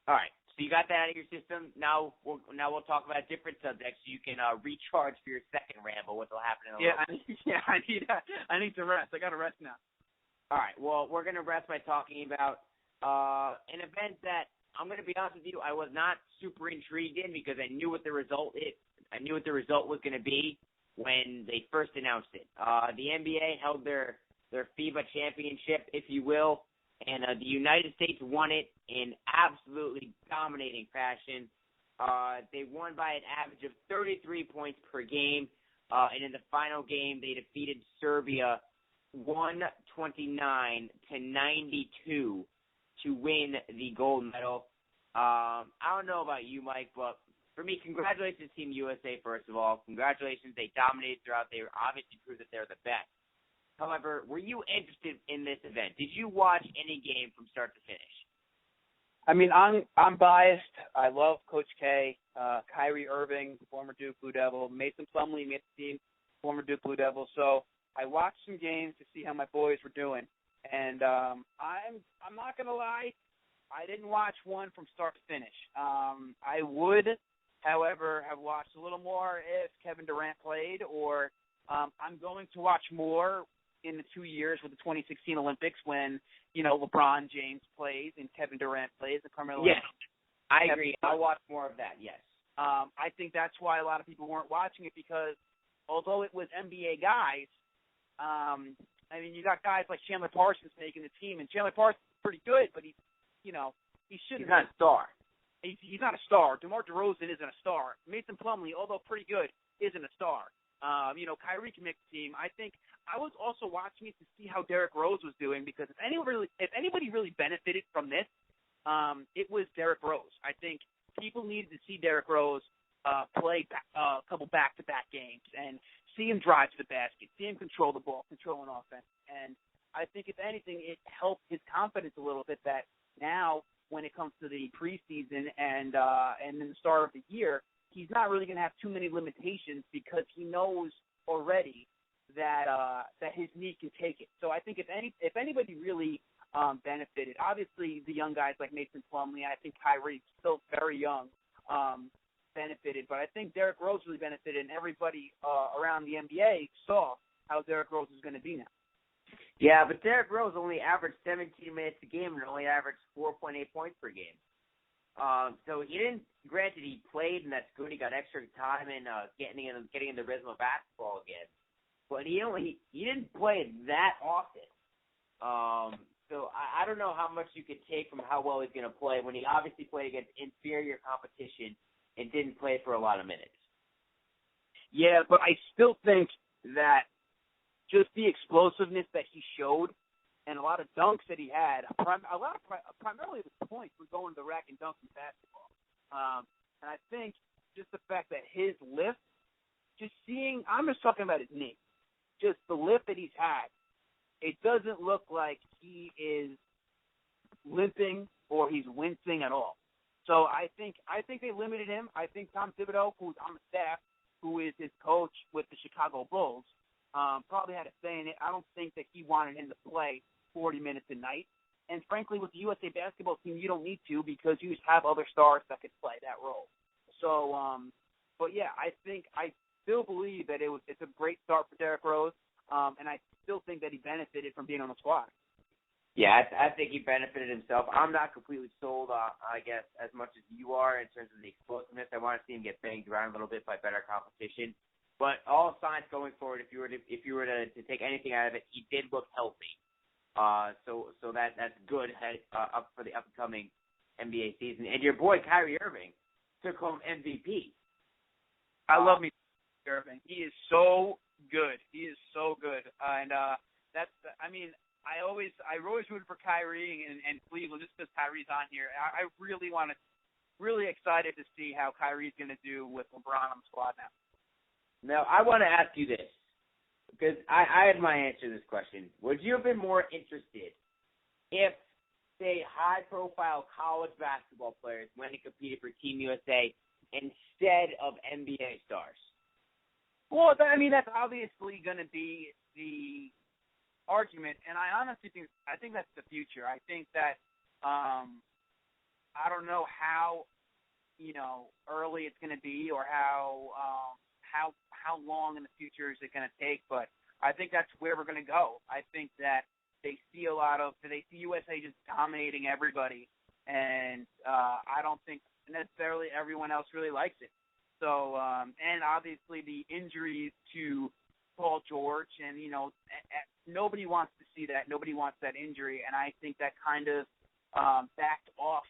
All right. So you got that out of your system. Now we'll talk about different subjects. So you can recharge for your second ramble, which will happen in a little bit. I need to rest. I got to rest now. All right. Well, we're going to rest by talking about an event that I'm going to be honest with you, I was not super intrigued in because I knew what the result was going to be when they first announced it. The NBA held their FIBA championship, if you will, and the United States won it in absolutely dominating fashion. They won by an average of 33 points per game, and in the final game they defeated Serbia 129-92 to win the gold medal. I don't know about you, Mike, but for me, congratulations, Team USA, first of all. Congratulations. They dominated throughout. They obviously proved that they're the best. However, were you interested in this event? Did you watch any game from start to finish? I mean, I'm biased. I love Coach K, Kyrie Irving, former Duke Blue Devil, Mason Plumlee made the team, former Duke Blue Devil. So I watched some games to see how my boys were doing, and I'm not gonna lie, I didn't watch one from start to finish. I would, however, have watched a little more if Kevin Durant played, or I'm going to watch more in the 2 years with the 2016 Olympics when, LeBron James plays and Kevin Durant plays and Carmelo. Yes, I agree. I'll watch more of that, yes. I think that's why a lot of people weren't watching it because although it was NBA guys, you got guys like Chandler Parsons making the team, and Chandler Parsons is pretty good, but he shouldn't. He's not a star. He's not a star. DeMar DeRozan isn't a star. Mason Plumlee, although pretty good, isn't a star. Kyrie can make the team. I think I was also watching it to see how Derrick Rose was doing because if anybody really benefited from this, it was Derrick Rose. I think people needed to see Derrick Rose play a couple back-to-back games and see him drive to the basket, see him control the ball, control an offense. And I think, if anything, it helped his confidence a little bit that now when it comes to the preseason and then the start of the year, he's not really going to have too many limitations because he knows already that his knee can take it. So I think if anybody really benefited, obviously the young guys like Mason Plumlee, I think Kyrie, still very young, benefited. But I think Derrick Rose really benefited, and everybody around the NBA saw how Derrick Rose is going to be now. Yeah, but Derrick Rose only averaged 17 minutes a game and only averaged 4.8 points per game. So he didn't. Granted, he played, and that's good. He got extra time in getting in the rhythm of basketball again. But he didn't play that often. So I don't know how much you could take from how well he's going to play when he obviously played against inferior competition and didn't play for a lot of minutes. Yeah, but I still think that just the explosiveness that he showed and a lot of dunks that he had, primarily the points were going to the rack and dunk in basketball. And I think just the fact that his lift, I'm just talking about his knee, just the lift that he's had, it doesn't look like he is limping or he's wincing at all. So I think they limited him. I think Tom Thibodeau, who's on the staff, who is his coach with the Chicago Bulls, probably had a say in it. I don't think that he wanted him to play 40 minutes a night. And frankly, with the USA basketball team, you don't need to because you just have other stars that could play that role. So, but yeah, I still believe that it's a great start for Derrick Rose, and I still think that he benefited from being on the squad. Yeah, I think he benefited himself. I'm not completely sold, I guess, as much as you are in terms of the explosiveness. I want to see him get banged around a little bit by better competition. But all signs going forward, if you were to take anything out of it, he did look healthy. So that's good up for the upcoming NBA season. And your boy Kyrie Irving took home MVP. I love me Irving. He is so good. He is so good. And I always rooted for Kyrie and Cleveland just because Kyrie's on here. I really excited to see how Kyrie's going to do with LeBron on the squad now. Now, I want to ask you this, because I had my answer to this question. Would you have been more interested if, say, high-profile college basketball players went and competed for Team USA instead of NBA stars? Well, that's obviously going to be the argument, and I honestly think that's the future. I think that I don't know how, early it's going to be or how long in the future is it going to take, but I think that's where we're going to go. I think that they see USA just dominating everybody, and I don't think necessarily everyone else really likes it. So, and obviously the injuries to Paul George, and nobody wants to see that. Nobody wants that injury, and I think that kind of backed off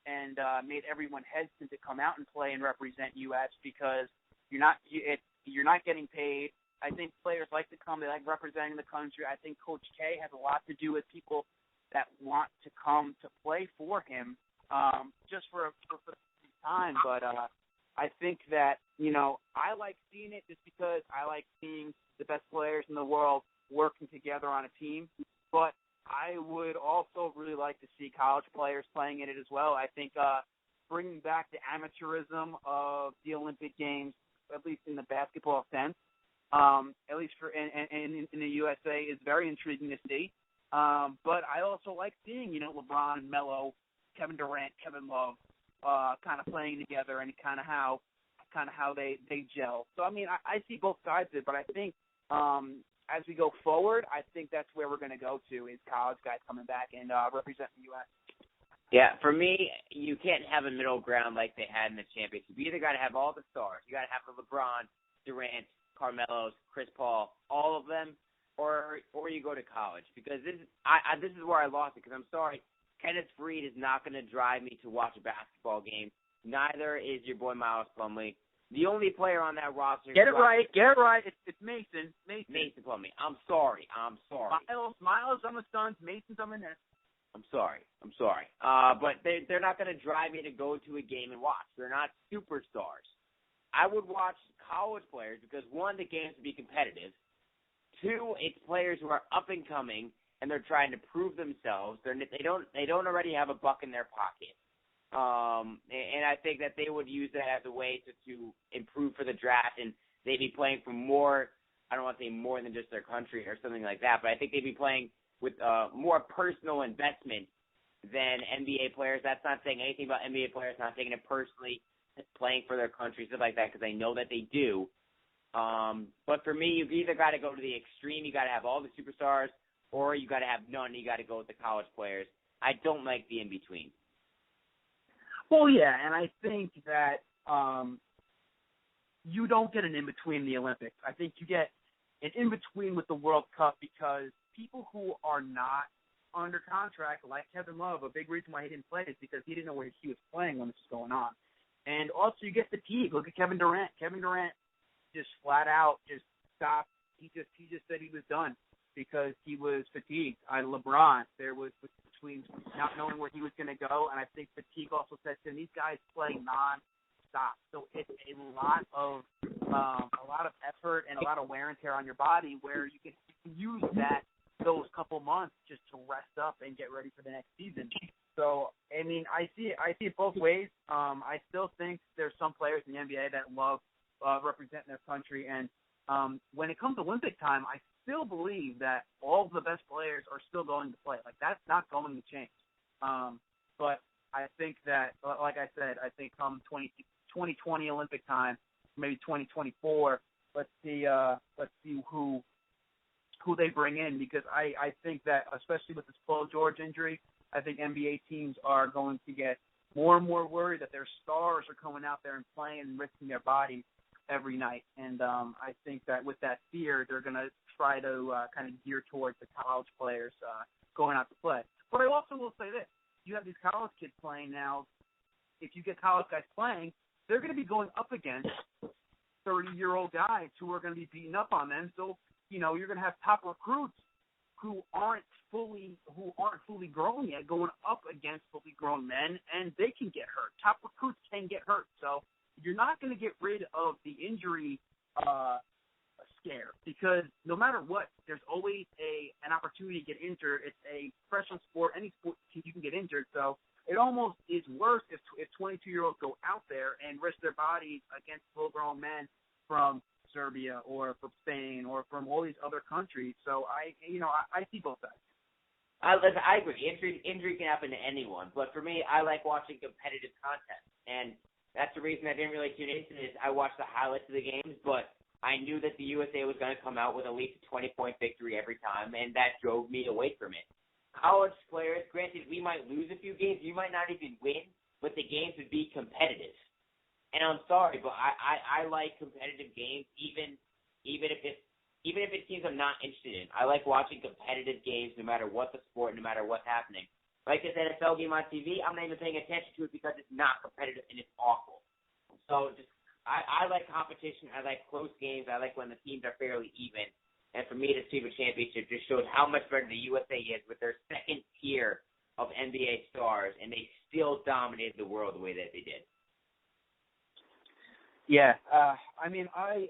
and made everyone hesitant to come out and play and represent US because you're not getting paid. I think players like to come. They like representing the country. I think Coach K has a lot to do with people that want to come to play for him just for time. But I think that, I like seeing it just because I like seeing the best players in the world working together on a team. But I would also really like to see college players playing in it as well. I think bringing back the amateurism of the Olympic Games, at least in the basketball sense, at least for in the USA, is very intriguing to see. But I also like seeing, LeBron, Melo, Kevin Durant, Kevin Love, kind of playing together and kind of how they gel. So I mean, I see both sides of it, but I think as we go forward, I think that's where we're going to go to is college guys coming back and representing the U.S. Yeah, for me, you can't have a middle ground like they had in the championship. You either got to have all the stars. You got to have the LeBron, Durant, Carmelo's, Chris Paul, all of them, or you go to college. Because this is where I lost it. Because I'm sorry, Kenneth Faried is not going to drive me to watch a basketball game. Neither is your boy Miles Plumlee. The only player on that roster. Get it right. It's Mason. Mason Plumlee. I'm sorry. Miles on the Suns. Mason's on the Nets. I'm sorry. But they're not going to drive me to go to a game and watch. They're not superstars. I would watch college players because, one, the games would be competitive. Two, it's players who are up and coming and they're trying to prove themselves. They don't already have a buck in their pocket. And I think that they would use that as a way to improve for the draft, and they'd be playing for more, I don't want to say more than just their country or something like that, but I think they'd be playing with more personal investment than NBA players. That's not saying anything about NBA players not taking it personally, playing for their country, stuff like that, because I know that they do. But for me, you've either got to go to the extreme, you got to have all the superstars, or you got to have none, you got to go with the college players. I don't like the in-between. Well, yeah, and I think that you don't get an in-between in the Olympics. I think you get an in-between with the World Cup because people who are not under contract, like Kevin Love, a big reason why he didn't play is because he didn't know where he was playing when this was going on. And also you get fatigue. Look at Kevin Durant. Kevin Durant just flat out just stopped. He just said he was done because he was fatigued. LeBron, there was between not knowing where he was going to go, and I think fatigue also sets in. These guys play non-stop, so it's a lot of effort and a lot of wear and tear on your body where you can use those couple months just to rest up and get ready for the next season. So, I mean, I see it both ways. I still think there's some players in the NBA that love representing their country, and when it comes to Olympic time, I still believe that all of the best players are still going to play. Like, that's not going to change. But I think that, like I said, I think come 2020 Olympic time, maybe 2024, let's see who they bring in, because I think that, especially with this Paul George injury, I think NBA teams are going to get more and more worried that their stars are coming out there and playing and risking their bodies every night. And I think that with that fear, they're going to try to kind of gear towards the college players going out to play. But I also will say this. You have these college kids playing now. If you get college guys playing, they're going to be going up against 30-year-old guys who are going to be beating up on them. So, you're going to have top recruits who aren't fully grown yet going up against fully grown men, and they can get hurt. Top recruits can get hurt. So you're not going to get rid of the injury scare, because no matter what, there's always an opportunity to get injured. It's a professional sport. Any sport you can get injured. So it almost is worse if 22-year-olds go out there and risk their bodies against full-grown men from Serbia or from Spain or from all these other countries. So I see both sides. Listen, I agree. Injury can happen to anyone, but for me, I like watching competitive content, and that's the reason I didn't really tune into this. I watched the highlights of the games, but I knew that the USA was going to come out with at least a 20-point victory every time, and that drove me away from it. College players, granted, we might lose a few games, you might not even win, but the games would be competitive. And I'm sorry, but I like competitive games, even if it's teams I'm not interested in. I like watching competitive games no matter what the sport, no matter what's happening. Like this NFL game on TV, I'm not even paying attention to it because it's not competitive and it's awful. So I like competition. I like close games. I like when the teams are fairly even. And for me, the FIBA championship just showed how much better the USA is with their second tier of NBA stars, and they still dominated the world the way that they did. Yeah, I mean, I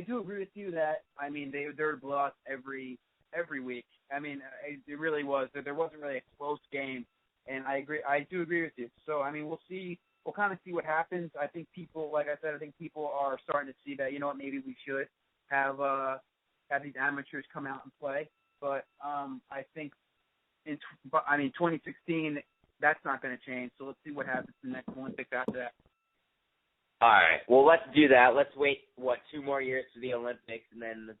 do agree with you that, I mean, they're blowouts every week. I mean, it really was. There wasn't really a close game, and I do agree with you. So, I mean, we'll see. We'll kind of see what happens. I think people, like I said, people are starting to see that, you know what, maybe we should have these amateurs come out and play. But I think, 2016, that's not going to change. So let's see what happens in the next Olympics after that. All right. Well, let's do that. Let's wait, 2 more years for the Olympics, and then